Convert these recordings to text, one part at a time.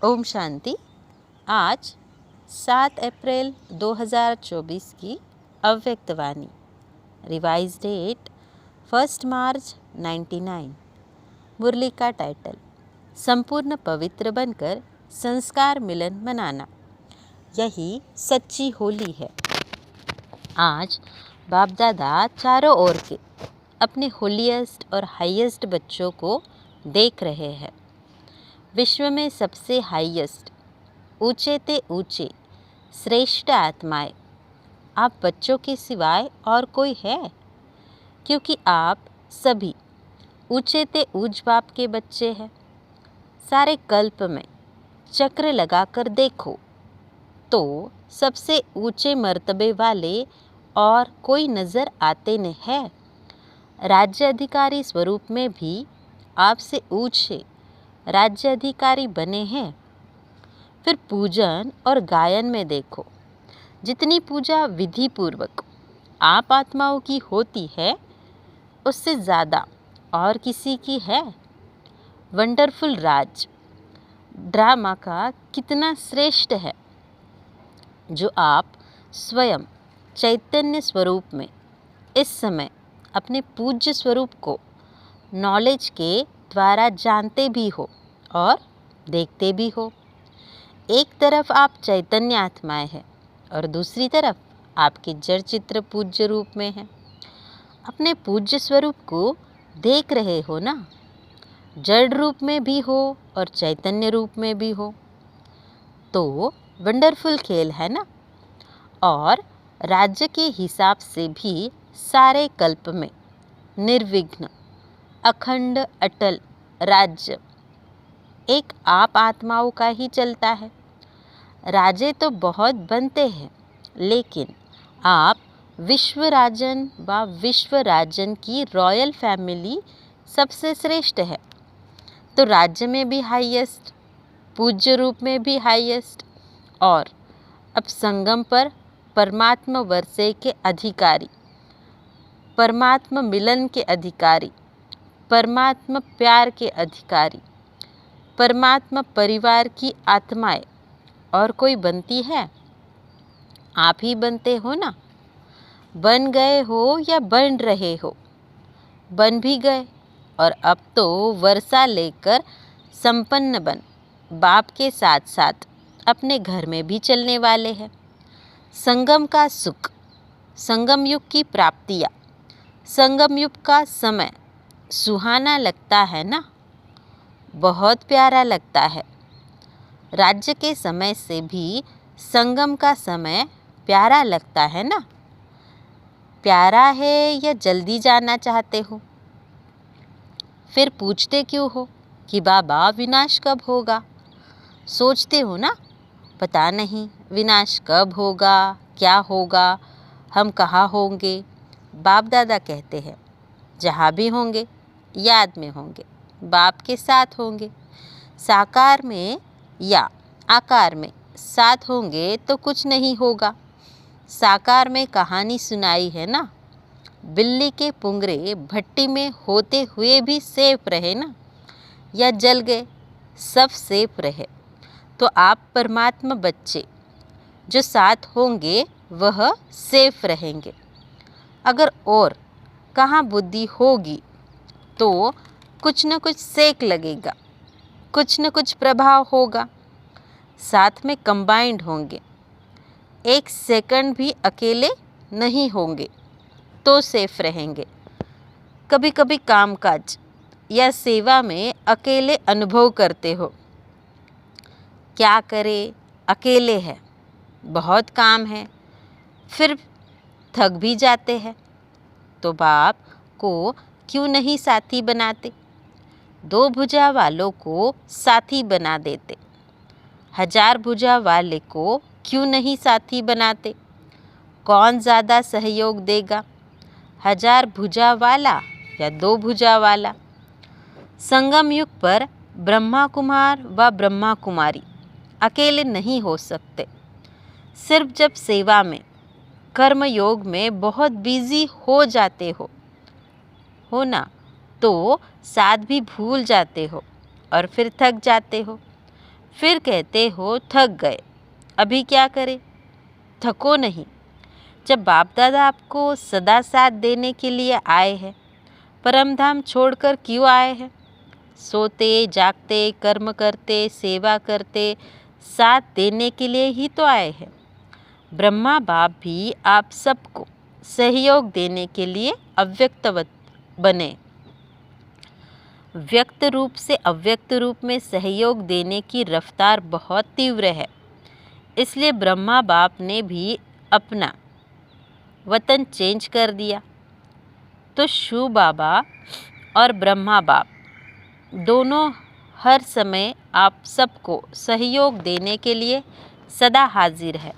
ओम शांति। आज 7 अप्रैल 2024 की अव्यक्त वाणी। रिवाइज डेट 1 मार्च 99। मुरली का टाइटल संपूर्ण पवित्र बनकर संस्कार मिलन मनाना, यही सच्ची होली है। आज बाप दादा चारों ओर के अपने होलीएस्ट और हाईएस्ट बच्चों को देख रहे हैं। विश्व में सबसे हाईएस्ट, ऊंचे ते ऊंचे, श्रेष्ठ आत्माएं आप बच्चों के सिवाय और कोई है? क्योंकि आप सभी ऊंचे ते ऊंच बाप के बच्चे हैं। सारे कल्प में चक्र लगाकर देखो तो सबसे ऊंचे मर्तबे वाले और कोई नज़र आते न है। राज्य अधिकारी स्वरूप में भी आपसे ऊंचे राज्य अधिकारी बने हैं। फिर पूजन और गायन में देखो, जितनी पूजा विधि पूर्वक आप आत्माओं की होती है उससे ज़्यादा और किसी की है। वंडरफुल राज ड्रामा का कितना श्रेष्ठ है जो आप स्वयं चैतन्य स्वरूप में इस समय अपने पूज्य स्वरूप को नॉलेज के द्वारा जानते भी हो और देखते भी हो। एक तरफ आप चैतन्य आत्माएं हैं और दूसरी तरफ आपके जड़ चित्र पूज्य रूप में है। अपने पूज्य स्वरूप को देख रहे हो ना, जड़ रूप में भी हो और चैतन्य रूप में भी हो, तो वंडरफुल खेल है ना। और राज्य के हिसाब से भी सारे कल्प में निर्विघ्न अखंड अटल राज्य एक आप आत्माओं का ही चलता है। राजे तो बहुत बनते हैं, लेकिन आप विश्वराजन व विश्वराजन की रॉयल फैमिली सबसे श्रेष्ठ है। तो राज्य में भी हाईएस्ट, पूज्य रूप में भी हाईएस्ट, और अब संगम पर परमात्मा वर्षे के अधिकारी, परमात्मा मिलन के अधिकारी, परमात्मा प्यार के अधिकारी, परमात्मा परिवार की आत्माएं और कोई बनती है? आप ही बनते हो ना। बन गए हो या बन रहे हो? बन भी गए और अब तो वर्षा लेकर संपन्न बन बाप के साथ साथ अपने घर में भी चलने वाले हैं। संगम का सुख, संगम युग की प्राप्तियाँ, संगम युग का समय सुहाना लगता है ना, बहुत प्यारा लगता है। राज्य के समय से भी संगम का समय प्यारा लगता है ना। प्यारा है या जल्दी जाना चाहते हो? फिर पूछते क्यों हो कि बाबा विनाश कब होगा? सोचते हो ना, पता नहीं विनाश कब होगा, क्या होगा, हम कहाँ होंगे। बाप दादा कहते हैं जहाँ भी होंगे याद में होंगे, बाप के साथ होंगे। साकार में या आकार में साथ होंगे तो कुछ नहीं होगा। साकार में कहानी सुनाई है ना, बिल्ली के पुंगरे भट्टी में होते हुए भी सेफ रहे ना, या जल गए, सब सेफ रहे। तो आप परमात्मा बच्चे जो साथ होंगे वह सेफ रहेंगे। अगर और कहाँ बुद्धि होगी तो कुछ न कुछ सेक लगेगा, कुछ न कुछ प्रभाव होगा। साथ में कंबाइंड होंगे, एक सेकंड भी अकेले नहीं होंगे तो सेफ रहेंगे। कभी कभी कामकाज या सेवा में अकेले अनुभव करते हो, क्या करें, अकेले है, बहुत काम है, फिर थक भी जाते हैं। तो बाप को क्यों नहीं साथी बनाते? 2 भुजा वालों को साथी बना देते। 1000 भुजा वाले को क्यों नहीं साथी बनाते? कौन ज़्यादा सहयोग देगा, 1000 भुजा वाला या 2 भुजा वाला? संगम युग पर ब्रह्मा कुमार व ब्रह्मा कुमारी अकेले नहीं हो सकते। सिर्फ जब सेवा में, कर्म योग में बहुत बिजी हो जाते हो ना, तो साथ भी भूल जाते हो और फिर थक जाते हो। फिर कहते हो थक गए। अभी क्या करें? थको नहीं। जब बाप दादा आपको सदा साथ देने के लिए आए हैं, परम धाम छोड़कर क्यों आए हैं? सोते जागते कर्म करते सेवा करते साथ देने के लिए ही तो आए हैं। ब्रह्मा बाप भी आप सबको सहयोग देने के लिए अव्यक्तवत बने। व्यक्त रूप से अव्यक्त रूप में सहयोग देने की रफ्तार बहुत तीव्र है। इसलिए ब्रह्मा बाप ने भी अपना वतन चेंज कर दिया। तो शिव बाबा और ब्रह्मा बाप दोनों हर समय आप सबको सहयोग देने के लिए सदा हाजिर है।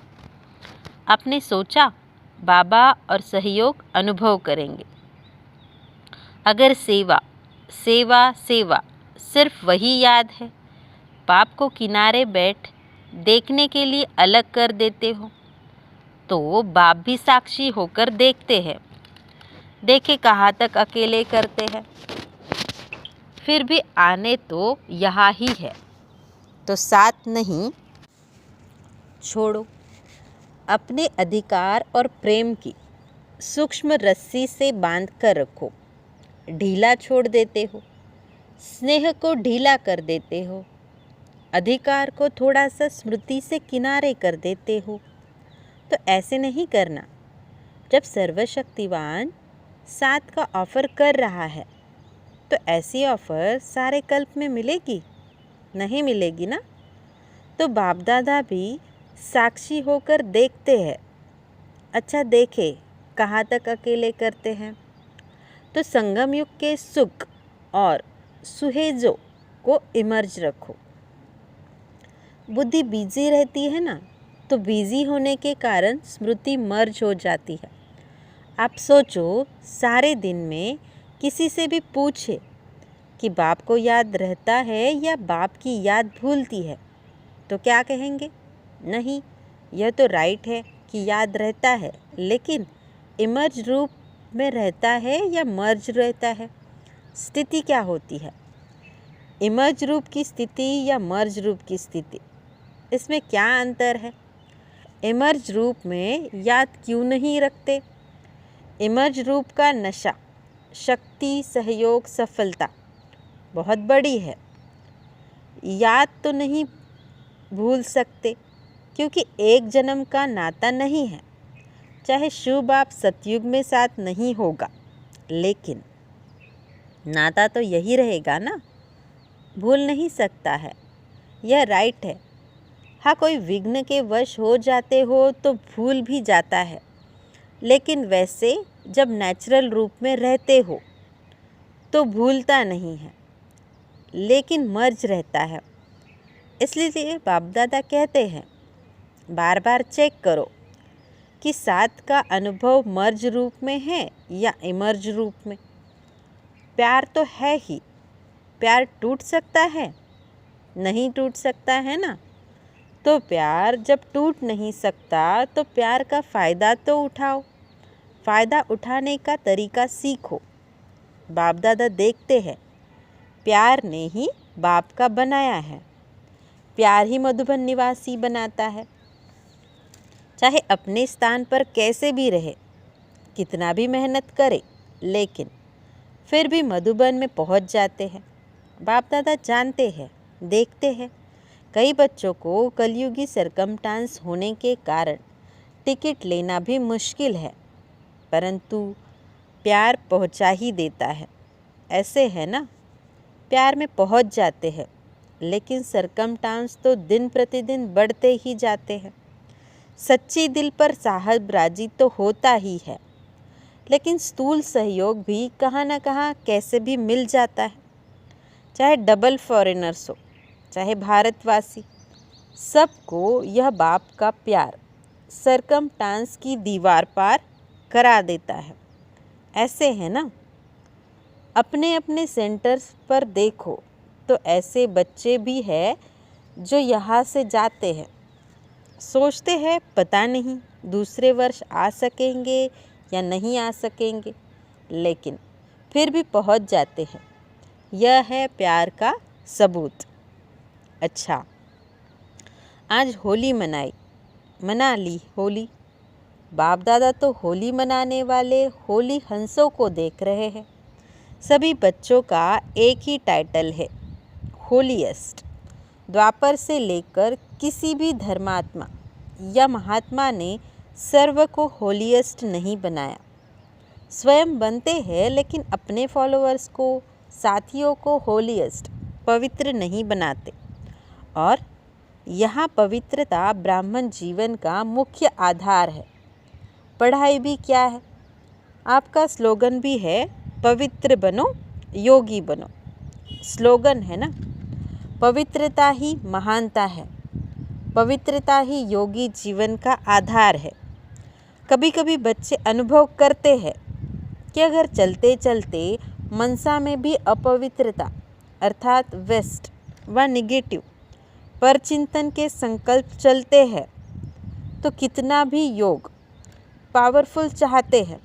आपने सोचा बाबा और सहयोग अनुभव करेंगे। अगर सेवा सेवा सेवा सिर्फ वही याद है, बाप को किनारे बैठ देखने के लिए अलग कर देते हो, तो बाप भी साक्षी होकर देखते हैं। देखे कहाँ तक अकेले करते हैं। फिर भी आने तो यहाँ ही है, तो साथ नहीं छोड़ो। अपने अधिकार और प्रेम की सूक्ष्म रस्सी से बांध कर रखो। ढीला छोड़ देते हो, स्नेह को ढीला कर देते हो, अधिकार को थोड़ा सा स्मृति से किनारे कर देते हो। तो ऐसे नहीं करना। जब सर्वशक्तिवान साथ का ऑफ़र कर रहा है, तो ऐसी ऑफ़र सारे कल्प में मिलेगी? नहीं मिलेगी ना। तो बाप दादा भी साक्षी होकर देखते हैं। अच्छा देखे कहाँ तक अकेले करते हैं। तो संगम युग के सुख और सुहेजों को इमर्ज रखो। बुद्धि बिजी रहती है ना, तो बिजी होने के कारण स्मृति मर्ज हो जाती है। आप सोचो सारे दिन में किसी से भी पूछे कि बाप को याद रहता है या बाप की याद भूलती है, तो क्या कहेंगे? नहीं, यह तो राइट है कि याद रहता है, लेकिन इमर्ज रूप में रहता है या मर्ज रहता है? स्थिति क्या होती है? इमर्ज रूप की स्थिति या मर्ज रूप की स्थिति, इसमें क्या अंतर है? इमर्ज रूप में याद क्यों नहीं रखते? इमर्ज रूप का नशा, शक्ति, सहयोग, सफलता बहुत बड़ी है। याद तो नहीं भूल सकते, क्योंकि एक जन्म का नाता नहीं है। चाहे शिव बाप सतयुग में साथ नहीं होगा, लेकिन नाता तो यही रहेगा ना। भूल नहीं सकता है, यह राइट है। हाँ, कोई विघ्न के वश हो जाते हो तो भूल भी जाता है, लेकिन वैसे जब नेचुरल रूप में रहते हो तो भूलता नहीं है, लेकिन मर्ज रहता है। इसलिए बाप दादा कहते हैं बार बार चेक करो कि साथ का अनुभव मर्ज रूप में है या इमर्ज रूप में। प्यार तो है ही, प्यार टूट सकता है? नहीं टूट सकता है ना। तो प्यार जब टूट नहीं सकता, तो प्यार का फ़ायदा तो उठाओ। फ़ायदा उठाने का तरीका सीखो। बाप दादा देखते हैं, प्यार ने ही बाप का बनाया है। प्यार ही मधुबन निवासी बनाता है। चाहे अपने स्थान पर कैसे भी रहे, कितना भी मेहनत करे, लेकिन फिर भी मधुबन में पहुंच जाते हैं। बाप दादा जानते हैं, देखते हैं। कई बच्चों को कलयुगी सरकमस्टांस होने के कारण टिकट लेना भी मुश्किल है, परंतु प्यार पहुंचा ही देता है। ऐसे है ना, प्यार में पहुंच जाते हैं, लेकिन सरकमस्टांस तो दिन प्रतिदिन बढ़ते ही जाते हैं। सच्ची दिल पर साहब राजी तो होता ही है, लेकिन स्थूल सहयोग भी कहाँ न कहाँ कैसे भी मिल जाता है। चाहे डबल फॉरेनर्स हो, चाहे भारतवासी, सबको यह बाप का प्यार सरकमस्टांस की दीवार पार करा देता है। ऐसे है ना। अपने अपने सेंटर्स पर देखो तो ऐसे बच्चे भी हैं जो यहाँ से जाते हैं, सोचते हैं पता नहीं दूसरे वर्ष आ सकेंगे या नहीं आ सकेंगे, लेकिन फिर भी पहुँच जाते हैं। यह है प्यार का सबूत। अच्छा, आज होली मना ली होली। बाप दादा तो होली मनाने वाले होली हंसों को देख रहे हैं। सभी बच्चों का एक ही टाइटल है, होलीएस्ट। द्वापर से लेकर किसी भी धर्मात्मा या महात्मा ने सर्व को होलीएस्ट नहीं बनाया। स्वयं बनते हैं लेकिन अपने फॉलोअर्स को, साथियों को होलीएस्ट, पवित्र नहीं बनाते। और यहाँ पवित्रता ब्राह्मण जीवन का मुख्य आधार है। पढ़ाई भी क्या है? आपका स्लोगन भी है, पवित्र बनो योगी बनो। स्लोगन है ना। पवित्रता ही महानता है, पवित्रता ही योगी जीवन का आधार है। कभी कभी बच्चे अनुभव करते हैं कि अगर चलते चलते मनसा में भी अपवित्रता अर्थात वेस्ट व निगेटिव पर चिंतन के संकल्प चलते हैं तो कितना भी योग पावरफुल चाहते हैं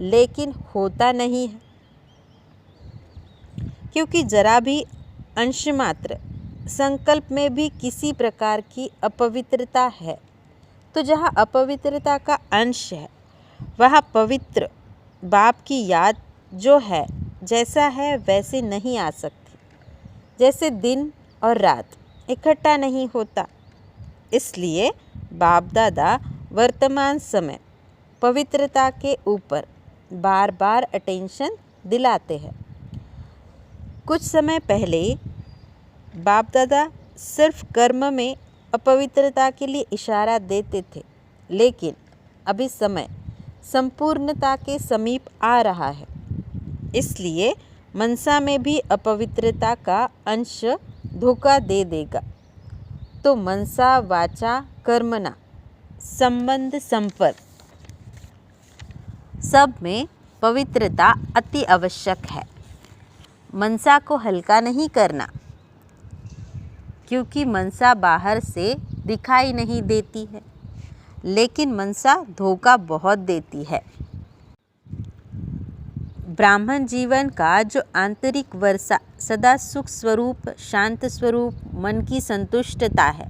लेकिन होता नहीं है, क्योंकि जरा भी अंश मात्र संकल्प में भी किसी प्रकार की अपवित्रता है तो जहाँ अपवित्रता का अंश है वहाँ पवित्र बाप की याद जो है जैसा है वैसे नहीं आ सकती। जैसे दिन और रात इकट्ठा नहीं होता, इसलिए बाप दादा वर्तमान समय पवित्रता के ऊपर बार बार अटेंशन दिलाते हैं। कुछ समय पहले बाप दादा सिर्फ कर्म में अपवित्रता के लिए इशारा देते थे, लेकिन अभी समय संपूर्णता के समीप आ रहा है, इसलिए मनसा में भी अपवित्रता का अंश धोखा दे देगा। तो मनसा वाचा कर्मणा संबंध संपर्क सब में पवित्रता अति आवश्यक है। मनसा को हल्का नहीं करना, क्योंकि मनसा बाहर से दिखाई नहीं देती है, लेकिन मनसा धोखा बहुत देती है। ब्राह्मण जीवन का जो आंतरिक वर्षा सदा सुख स्वरूप, शांत स्वरूप, मन की संतुष्टता है,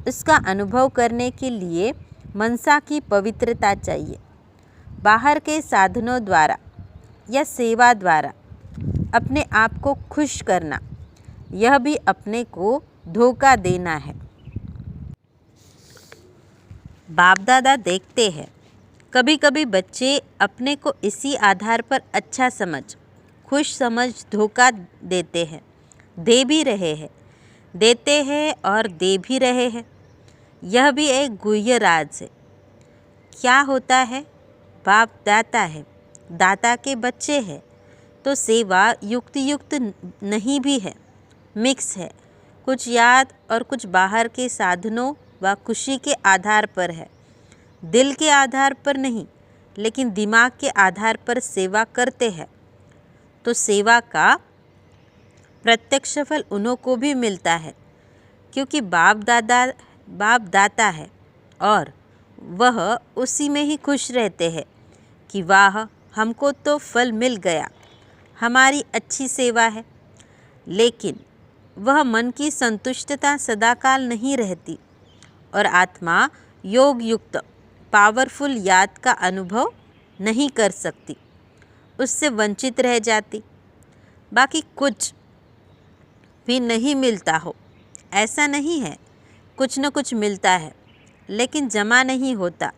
उसका अनुभव करने के लिए मनसा की पवित्रता चाहिए। बाहर के साधनों द्वारा या सेवा द्वारा अपने आप को खुश करना, यह भी अपने को धोखा देना है। बाप दादा देखते हैं कभी कभी बच्चे अपने को इसी आधार पर अच्छा समझ, खुश समझ धोखा देते हैं, दे भी रहे हैं, देते हैं और दे भी रहे हैं। यह भी एक गुह्य राज है। क्या होता है? बाप दाता है, दाता के बच्चे हैं, तो सेवा युक्त नहीं भी है, मिक्स है। कुछ याद और कुछ बाहर के साधनों व खुशी के आधार पर है, दिल के आधार पर नहीं, लेकिन दिमाग के आधार पर सेवा करते हैं। तो सेवा का प्रत्यक्ष फल उन्हों को भी मिलता है, क्योंकि बाप दाता है और वह उसी में ही खुश रहते हैं कि वाह, हमको तो फल मिल गया, हमारी अच्छी सेवा है। लेकिन वह मन की संतुष्टता सदाकाल नहीं रहती और आत्मा योग युक्त पावरफुल याद का अनुभव नहीं कर सकती, उससे वंचित रह जाती। बाकी कुछ भी नहीं मिलता हो ऐसा नहीं है, कुछ न कुछ मिलता है, लेकिन जमा नहीं होता,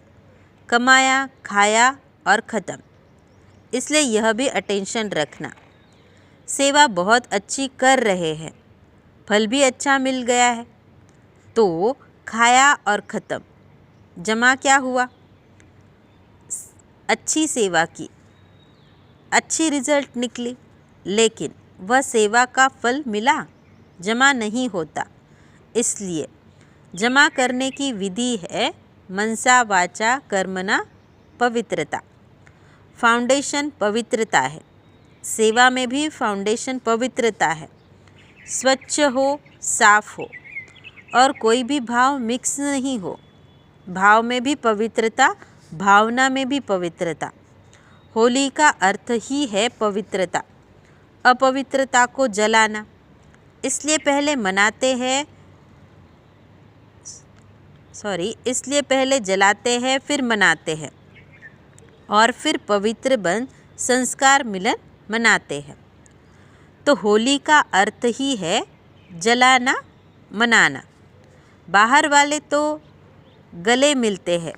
कमाया खाया और ख़त्म। इसलिए यह भी अटेंशन रखना। सेवा बहुत अच्छी कर रहे हैं, फल भी अच्छा मिल गया है, तो खाया और ख़त्म। जमा क्या हुआ? अच्छी सेवा की, अच्छी रिजल्ट निकली, लेकिन वह सेवा का फल मिला, जमा नहीं होता। इसलिए जमा करने की विधि है मनसा वाचा कर्मणा पवित्रता। फाउंडेशन पवित्रता है, सेवा में भी फाउंडेशन पवित्रता है। स्वच्छ हो, साफ हो और कोई भी भाव मिक्स नहीं हो। भाव में भी पवित्रता, भावना में भी पवित्रता। होली का अर्थ ही है पवित्रता, अपवित्रता को जलाना। इसलिए पहले मनाते हैं इसलिए पहले जलाते हैं फिर मनाते हैं और फिर पवित्र बन संस्कार मिलन मनाते हैं। तो होली का अर्थ ही है जलाना, मनाना। बाहर वाले तो गले मिलते हैं,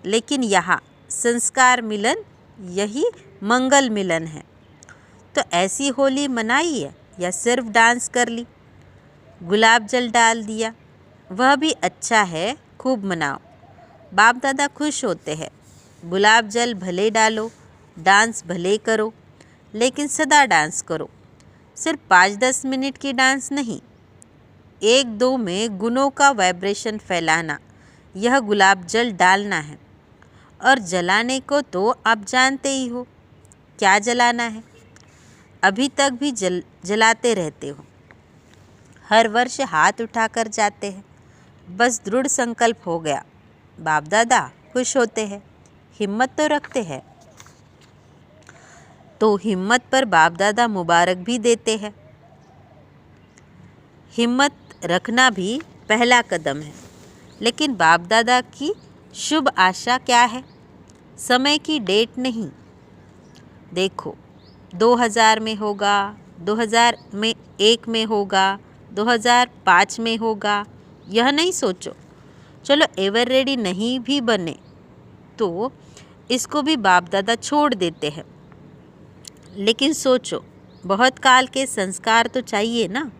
लेकिन यहाँ संस्कार मिलन यही मंगल मिलन है। तो ऐसी होली मनाई है या सिर्फ डांस कर ली, गुलाब जल डाल दिया, वह भी अच्छा है, खूब मनाओ। बाप दादा खुश होते हैं। गुलाब जल भले डालो, डांस भले करो, लेकिन सदा डांस करो। सिर्फ 5-10 मिनट की डांस नहीं, 1-2 में गुणों का वाइब्रेशन फैलाना, यह गुलाब जल डालना है। और जलाने को तो आप जानते ही हो क्या जलाना है, अभी तक भी जलाते रहते हो। हर वर्ष हाथ उठाकर जाते हैं, बस दृढ़ संकल्प हो गया। बाप दादा खुश होते हैं, हिम्मत तो रखते हैं। तो हिम्मत पर बाप दादा मुबारक भी देते हैं। हिम्मत रखना भी पहला कदम है, लेकिन बाप दादा की शुभ आशा क्या है? समय की डेट नहीं। देखो 2000 में होगा, 2001 में होगा, 2005 में होगा, यह नहीं सोचो। चलो एवर रेडी नहीं भी बने तो इसको भी बाप दादा छोड़ देते हैं, लेकिन सोचो बहुत काल के संस्कार तो चाहिए ना।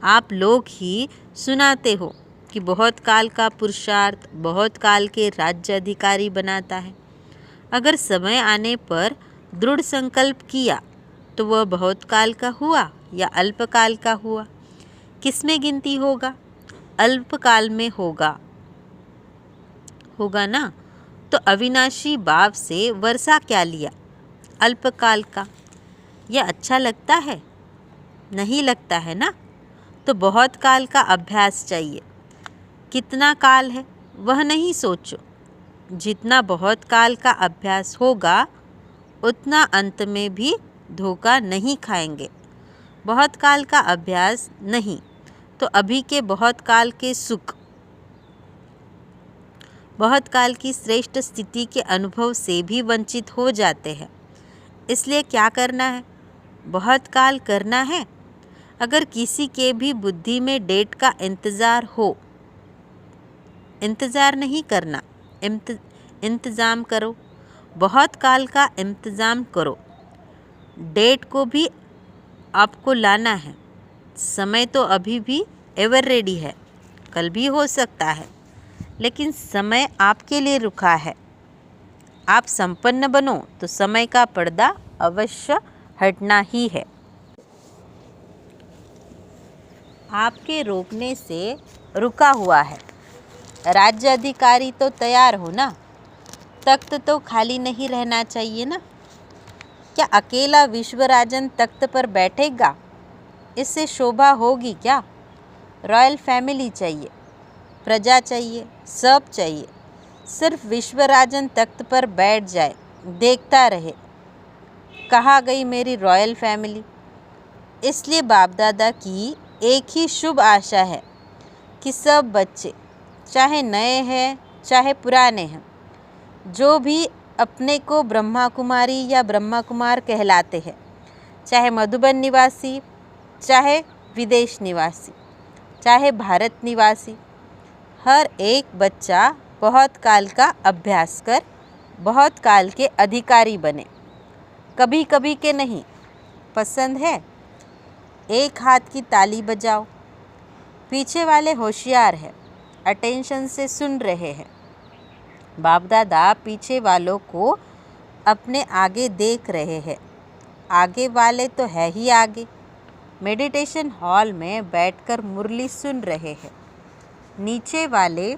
आप लोग ही सुनाते हो कि बहुत काल का पुरुषार्थ बहुत काल के राज्य अधिकारी बनाता है। अगर समय आने पर दृढ़ संकल्प किया तो वह बहुत काल का हुआ या अल्पकाल का हुआ, किसमें गिनती होगा? अल्पकाल में होगा ना। तो अविनाशी बाप से वर्षा क्या लिया? अल्पकाल का। यह अच्छा लगता है? नहीं लगता है ना। तो बहुत काल का अभ्यास चाहिए। कितना काल है वह नहीं सोचो, जितना बहुत काल का अभ्यास होगा उतना अंत में भी धोखा नहीं खाएंगे। बहुत काल का अभ्यास नहीं तो अभी के बहुत काल के सुख, बहुत काल की श्रेष्ठ स्थिति के अनुभव से भी वंचित हो जाते हैं। इसलिए क्या करना है? बहुत काल करना है। अगर किसी के भी बुद्धि में डेट का इंतज़ार हो, इंतज़ार नहीं करना, इंतज़ाम करो। बहुत काल का इंतज़ाम करो। डेट को भी आपको लाना है। समय तो अभी भी एवर रेडी है, कल भी हो सकता है, लेकिन समय आपके लिए रुका है। आप संपन्न बनो तो समय का पर्दा अवश्य हटना ही है। आपके रोकने से रुका हुआ है। राज्य अधिकारी तो तैयार हो ना, तख्त तो खाली नहीं रहना चाहिए ना। क्या अकेला विश्वराजन तख्त पर बैठेगा? इससे शोभा होगी क्या? रॉयल फैमिली चाहिए, प्रजा चाहिए, सब चाहिए। सिर्फ विश्वराजन तख्त पर बैठ जाए, देखता रहे, कहाँ गई मेरी रॉयल फैमिली। इसलिए बाप दादा की एक ही शुभ आशा है कि सब बच्चे, चाहे नए हैं चाहे पुराने हैं, जो भी अपने को ब्रह्मा कुमारी या ब्रह्मा कुमार कहलाते हैं, चाहे मधुबन निवासी, चाहे विदेश निवासी, चाहे भारत निवासी, हर एक बच्चा बहुत काल का अभ्यास कर बहुत काल के अधिकारी बने। कभी कभी के नहीं। पसंद है? एक हाथ की ताली बजाओ। पीछे वाले होशियार हैं, अटेंशन से सुन रहे हैं। बाप दादा पीछे वालों को अपने आगे देख रहे हैं। आगे वाले तो है ही आगे, मेडिटेशन हॉल में बैठकर मुरली सुन रहे हैं। नीचे वाले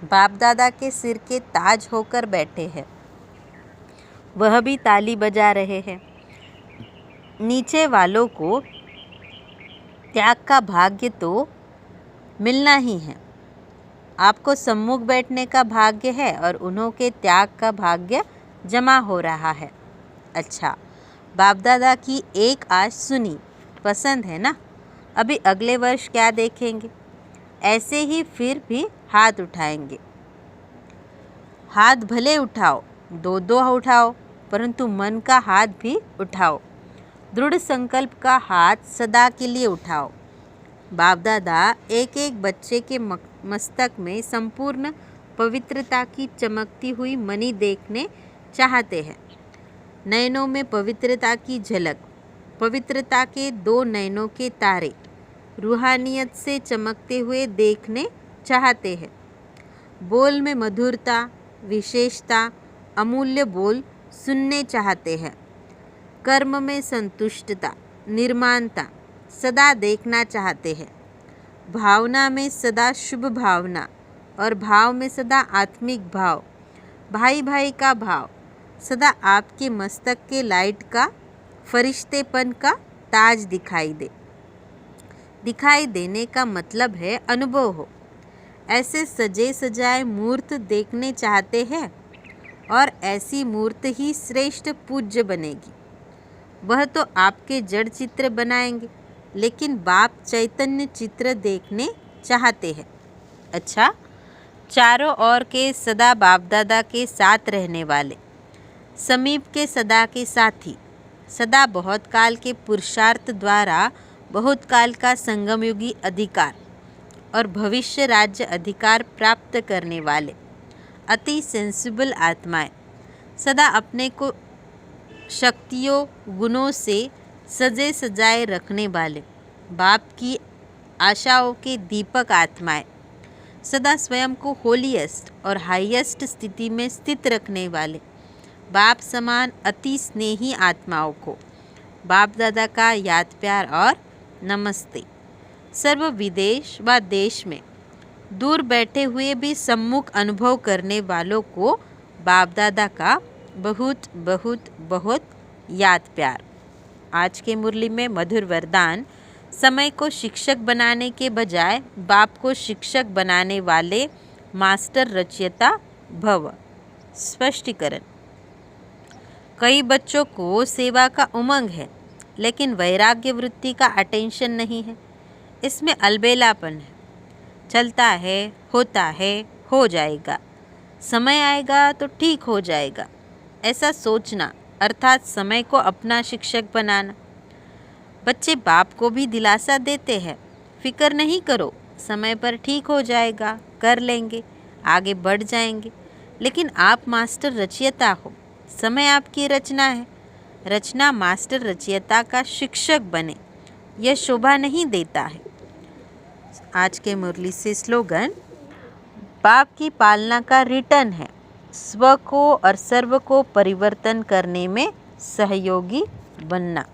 बाप दादा के सिर के ताज होकर बैठे हैं, वह भी ताली बजा रहे हैं। नीचे वालों को त्याग का भाग्य तो मिलना ही है। आपको सम्मुख बैठने का भाग्य है और उन्हों के त्याग का भाग्य जमा हो रहा है। अच्छा, बाप दादा की एक आश सुनी, पसंद है ना। अभी अगले वर्ष क्या देखेंगे? ऐसे ही फिर भी हाथ उठाएंगे। हाथ भले उठाओ, दो दो उठाओ, परंतु मन का हाथ भी उठाओ। दृढ़ संकल्प का हाथ सदा के लिए उठाओ। बाप दादा एक एक बच्चे के मस्तक में संपूर्ण पवित्रता की चमकती हुई मणि देखने चाहते हैं। नयनों में पवित्रता की झलक, पवित्रता के दो नयनों के तारे रूहानियत से चमकते हुए देखने चाहते हैं। बोल में मधुरता, विशेषता, अमूल्य बोल सुनने चाहते हैं। कर्म में संतुष्टता, निर्माणता सदा देखना चाहते हैं। भावना में सदा शुभ भावना और भाव में सदा आत्मिक भाव, भाई भाई का भाव सदा आपके मस्तक के लाइट का फरिश्तेपन का ताज दिखाई देने का मतलब है अनुभव हो। ऐसे सजे सजाए मूर्त देखने चाहते हैं और ऐसी मूर्त ही श्रेष्ठ पूज्य बनेगी। वह तो आपके जड़ चित्र बनाएंगे, लेकिन बाप चैतन्य चित्र देखने चाहते हैं। अच्छा, चारों ओर के सदा बाप दादा के साथ रहने वाले, समीप के सदा के साथी, सदा बहुत काल के पुरुषार्थ द्वारा बहुत काल का संगमयुगी अधिकार और भविष्य राज्य अधिकार प्राप्त करने वाले अति सेंसिबल आत्माएं, सदा अपने को शक्तियों गुणों से सजे सजाए रखने वाले बाप की आशाओं के दीपक आत्माएं, सदा स्वयं को होलीएस्ट और हाईएस्ट स्थिति में स्थित रखने वाले बाप समान अति स्नेही आत्माओं को बाप दादा का याद प्यार और नमस्ते। सर्व विदेश व देश में दूर बैठे हुए भी सम्मुख अनुभव करने वालों को बाप दादा का बहुत बहुत बहुत याद प्यार। आज के मुरली में मधुर वरदान, समय को शिक्षक बनाने के बजाय बाप को शिक्षक बनाने वाले मास्टर रचयिता भव। स्पष्टीकरण। कई बच्चों को सेवा का उमंग है, लेकिन वैराग्य वृत्ति का अटेंशन नहीं है। इसमें अलबेलापन है। चलता है, होता है, हो जाएगा, समय आएगा तो ठीक हो जाएगा, ऐसा सोचना अर्थात समय को अपना शिक्षक बनाना। बच्चे बाप को भी दिलासा देते हैं, फिक्र नहीं करो, समय पर ठीक हो जाएगा, कर लेंगे, आगे बढ़ जाएंगे। लेकिन आप मास्टर रचयिता हो, समय आपकी रचना है। रचना मास्टर रचयिता का शिक्षक बने, यह शोभा नहीं देता है। आज के मुरली से स्लोगन, बाप की पालना का रिटर्न है, स्व को और सर्व को परिवर्तन करने में सहयोगी बनना।